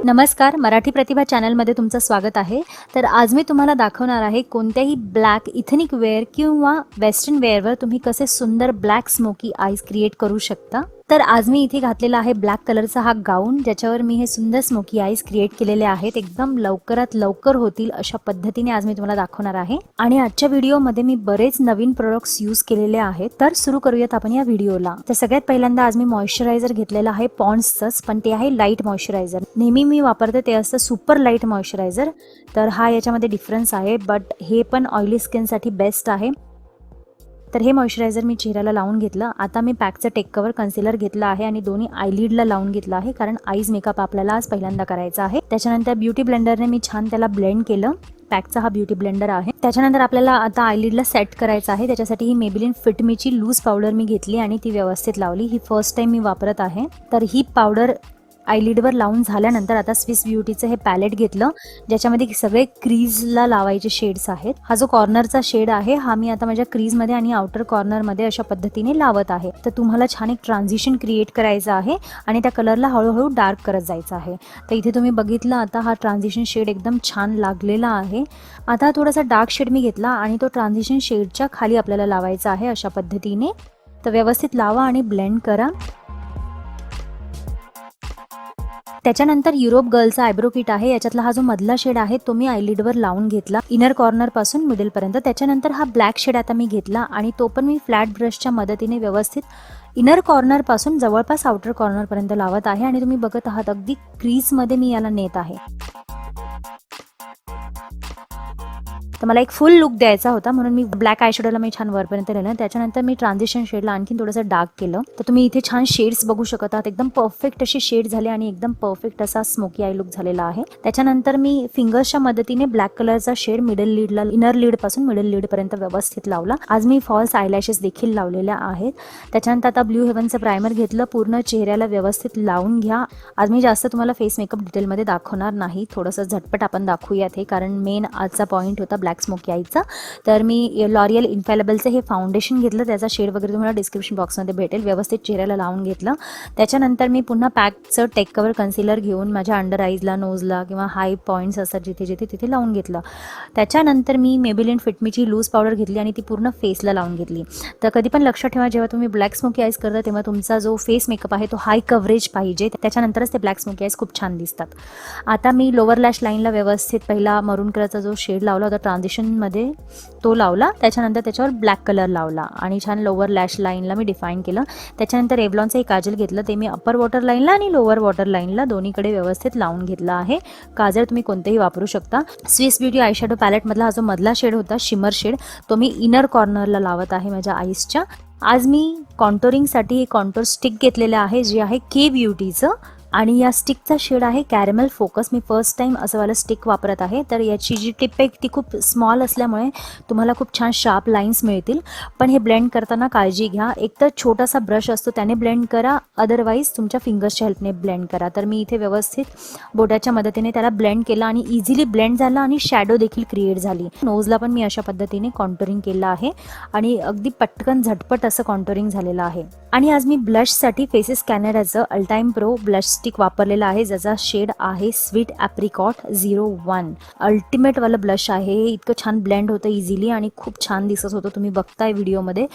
नमस्कार, मराठी प्रतिभा चॅनलमध्ये तुमचं स्वागत आहे। तर आज मी तुम्हाला दाखवणार आहे कोणत्याही ब्लॅक इथनिक वेअर किंवा वेस्टर्न वेअरवर तुम्ही कसे सुंदर ब्लॅक स्मोकी आईज क्रिएट करू शकता। तर आज मी इथे घातलेला आहे ब्लॅक कलरचा हा गाऊन, ज्याच्यावर मी हे सुंदर स्मोकी आईज क्रिएट केलेले आहेत। एकदम लवकरात लवकर होतील अशा पद्धतीने आज मी तुम्हाला दाखवणार आहे। आणि आजच्या व्हिडिओमध्ये मी बरेच नवीन प्रोडक्ट्स यूज केलेले आहेत। तर सुरू करूयात आपण या व्हिडिओला। तर सगळ्यात पहिल्यांदा आज मी मॉइश्चरायझर घेतलेला आहे पॉन्ड्सचं, पण ते आहे लाईट मॉइश्चरायझर। नेहमी मी वापरते ते असतं सुपर लाईट मॉइश्चरायझर, तर हा याच्यामध्ये डिफरन्स आहे, बट हे पण ऑइली स्किनसाठी बेस्ट आहे। तर हे मॉइश्चरायझर मी चेहऱ्याला लावून घेतलं। आता मी पॅकचं टेक कवर कन्सिलर घेतलं आहे आणि दोन्ही आयलिडला लावून घेतलं आहे, कारण आईज मेकअप आपल्याला आज पहिल्यांदा करायचा आहे। त्याच्यानंतर ब्युटी ब्लेंडरने मी छान त्याला ब्लेंड केलं। पॅकचा हा ब्युटी ब्लेंडर आहे। त्याच्यानंतर आपल्याला आता आयलिडला सेट करायचं आहे। त्याच्यासाठी ही मेबेलिन फिट मीची लूज पावडर मी घेतली आणि ती व्यवस्थित लावली। ही फर्स्ट टाइम मी वापरत आहे। तर ही पावडर आयलिडवर लावून झाल्यानंतर आता स्विस ब्युटीचं हे पॅलेट घेतलं, ज्याच्यामध्ये सगळे क्रीजला लावायचे शेड्स आहेत। हा जो कॉर्नरचा शेड आहे हा मी आता माझ्या क्रीजमध्ये आणि आउटर कॉर्नरमध्ये अशा पद्धतीने लावत आहे। तर तुम्हाला छान एक ट्रान्झिशन क्रिएट करायचं आहे आणि त्या कलरला हळूहळू डार्क करत जायचं आहे। तर इथे तुम्ही बघितलं आता हा ट्रान्झिशन शेड एकदम छान लागलेला आहे। आता थोडासा डार्क शेड मी घेतला आणि तो ट्रान्झिशन शेडच्या खाली आपल्याला लावायचा आहे अशा पद्धतीने। तर व्यवस्थित लावा आणि ब्लेंड करा। त्याच्यानंतर युरोप गर्लचा आयब्रो किट आहे। याच्यातला हा जो मधला शेड आहे तो मी आयलिडवर लावून घेतला इनर कॉर्नर पासून मिडल पर्यंत। त्याच्यानंतर हा ब्लॅक शेड आता मी घेतला आणि तो पण मी फ्लॅट ब्रशच्या मदतीने व्यवस्थित इनर कॉर्नर पासून जवळपास आउटर कॉर्नर पर्यंत लावत आहे आणि तुम्ही बघत आहात अगदी क्रीज मध्ये मी याला नेत आहे। तर मला एक फुल लुक द्यायचा होता, म्हणून मी ब्लॅक आयशॅडोला मी छान वरपर्यंत नेलं। त्याच्यानंतर मी ट्रान्झिशन शेडला आणखीन थोडंसं डार्क केलं। तर तुम्ही इथे छान शेड्स बघू शकत आहात, एकदम परफेक्ट अशी शेड झाली आणि एकदम परफेक्ट असा स्मोकी आय लुक झालेला आहे। त्याच्यानंतर मी फिंगर्सच्या मदतीने ब्लॅक कलरचा शेड मिडल लीडला इनर लीड पासून मिडल लीड पर्यंत व्यवस्थित लावला। आज मी फॉल्स आयलॅशेस देखील लावलेल्या आहेत। त्याच्यानंतर आता ब्ल्यू हेव्हनचं प्रायमर घेतलं, पूर्ण चेहऱ्याला व्यवस्थित लावून घ्या। आज मी जास्त तुम्हाला फेस मेकअप डिटेलमध्ये दाखवणार नाही, थोडंसं झटपट आपण दाखवूयात हे, कारण मेन आजचा पॉईंट होता ब्लॅक स्मोकी आईचा। तर मी लॉरियल इन्फॅलेबलचं हे फाउंडेशन घेतलं, त्याचा शेड वगैरे तुम्हाला डिस्क्रिप्शन बॉक्समध्ये भेटेल। व्यवस्थित चेहऱ्याला लावून घेतलं। त्याच्यानंतर मी पुन्हा पॅकचं टेक कवर कन्सिलर घेऊन माझ्या अंडर आईजला, नोजला किंवा हाय पॉईंट्स असतात जिथे जिथे तिथे लावून घेतलं। त्याच्यानंतर मी मेबेलिन फिट मीची लूज पावडर घेतली आणि ती पूर्ण फेसला लावून घेतली। तर कधी पण लक्षात ठेवा, जेव्हा तुम्ही ब्लॅक स्मोकी आईज करता तेव्हा तुमचा जो फेस मेकअप आहे तो हाय कव्हरेज पाहिजे, त्याच्यानंतरच ते ब्लॅक स्मोकी आईज खूप छान दिसतात। आता मी लोअर लॅश लाईनला व्यवस्थित पहिला मरून कलरचा जो शेड लावला होता ट्रान्झिशन मध्ये तो लावला। त्याच्यानंतर त्याच्यावर ब्लॅक कलर लावला आणि छान लोअर लॅश लाईनला मी डिफाईन केलं। त्याच्यानंतर रेव्हलॉनचं एक काजल घेतलं, ते मी अप्पर वॉटर लाईनला आणि लोअर वॉटर लाईनला दोन्हीकडे व्यवस्थित लावून घेतलं आहे। काजल तुम्ही कोणतेही वापरू शकता। स्विस ब्युटी आयशॅडो पॅलेटमधला हा जो मधला शेड होता शिमर शेड, तो मी इनर कॉर्नरला लावत आहे माझ्या आईजच्या। आज मी कॉन्टोरिंगसाठी कॉन्टोर स्टिक घेतलेलं आहे, जे आहे के ब्युटीचं, आणि या स्टिकचा शेड आहे कॅरेमल फोकस। मी फर्स्ट टाइम असं वाला स्टिक वापरत आहे। तर याची जी टिप आहे ती खूप स्मॉल असल्यामुळे तुम्हाला खूप छान शार्प लाईन्स मिळतील, पण हे ब्लेंड करताना काळजी घ्या। एक तर छोटासा ब्रश असतो त्याने ब्लेंड करा, अदरवाईज तुमच्या फिंगर्सच्या हेल्पने ब्लेंड करा। तर मी इथे व्यवस्थित बोटाच्या मदतीने त्याला ब्लेंड केलं आणि इझिली ब्लेंड झाला आणि शॅडो देखील क्रिएट झाली। नोजला पण मी अशा पद्धतीने कॉन्टोरिंग केलं आहे आणि अगदी पटकन झटपट असं कॉन्टोरिंग झालेलं आहे। आणि आज मी ब्लशसाठी फेसेस कॅनडाचं अल्टाईम प्रो ब्लश स्टिक वापरलेला आहे, ज्याचा शेड आहे स्वीट ॲप्रिकॉट 01। अल्टिमेट वाला ब्लश आहे, इतकं छान ब्लेंड होतं इझिली आणि खूप छान दिसत होतं। तुम्ही बघताय व्हिडिओमध्ये,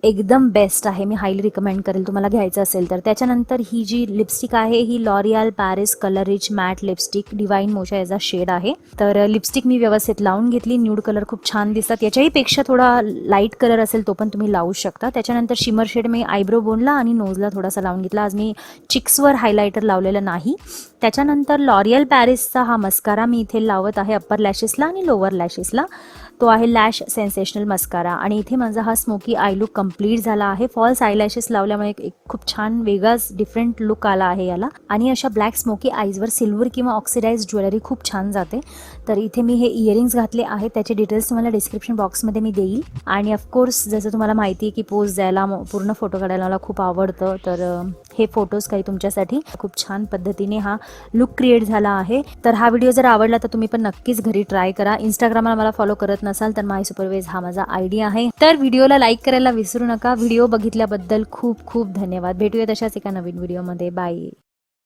एकदम बेस्ट आहे। मी हायली रिकमेंड करेल तुम्हाला घ्यायचं असेल तर। त्याच्यानंतर ही जी लिपस्टिक आहे ही L'Oreal Paris colour rich matte lipstick divine mocha याचा शेड आहे। तर लिपस्टिक मी व्यवस्थित लावून घेतली। न्यूड कलर खूप छान दिसतात, याच्याही पेक्षा थोडा लाईट कलर असेल तो पण तुम्ही लावू शकता। त्याच्यानंतर शिमर शेड मी आयब्रो बोनला आणि नोजला थोडासा लावून घेतला। आज मी चिक्सवर हायलायटर लावलेलं नाही। त्याच्यानंतर लॉरियल पॅरिसचा हा मस्कारा मी इथे लावत आहे अप्पर लॅशेसला आणि लोअर लॅशेसला, तो आहे लॅश सेन्सेशनल मस्कारा। आणि इथे माझा हा स्मोकी आय लुक कंप्लीट झाला आहे। फॉल्स आयलॅशेस लावल्यामुळे एक खूप छान वेगळाच डिफरंट लुक आला आहे याला। आणि अशा ब्लॅक स्मोकी आईजवर सिल्वर किंवा ऑक्सिडाइज ज्वेलरी खूप छान जाते। तर इथे मी हे इयरिंग्स घातले आहेत, त्याचे डिटेल्स तुम्हाला डिस्क्रिप्शन बॉक्समध्ये मी देईल। आणि ऑफकोर्स जसं तुम्हाला माहिती आहे की पोज द्यायला, पूर्ण फोटो काढायला मला खूप आवडतं, तर हे फोटोज काही तुमच्यासाठी खूप छान पद्धतीने हा लुक क्रिएट झाला आहे। तर हा व्हिडिओ जर आवडला तर तुम्ही पण नक्कीच घरी ट्राय करा। इंस्टाग्रामला मला फॉलो करत नसाल तर mysuperways हा माझा आयडी आहे। तर व्हिडिओला लाईक करायला विसरू नका। व्हिडिओ बघितल्याबद्दल खूप खूप धन्यवाद। भेटूया तशाच एका नवीन व्हिडिओमध्ये। बाय।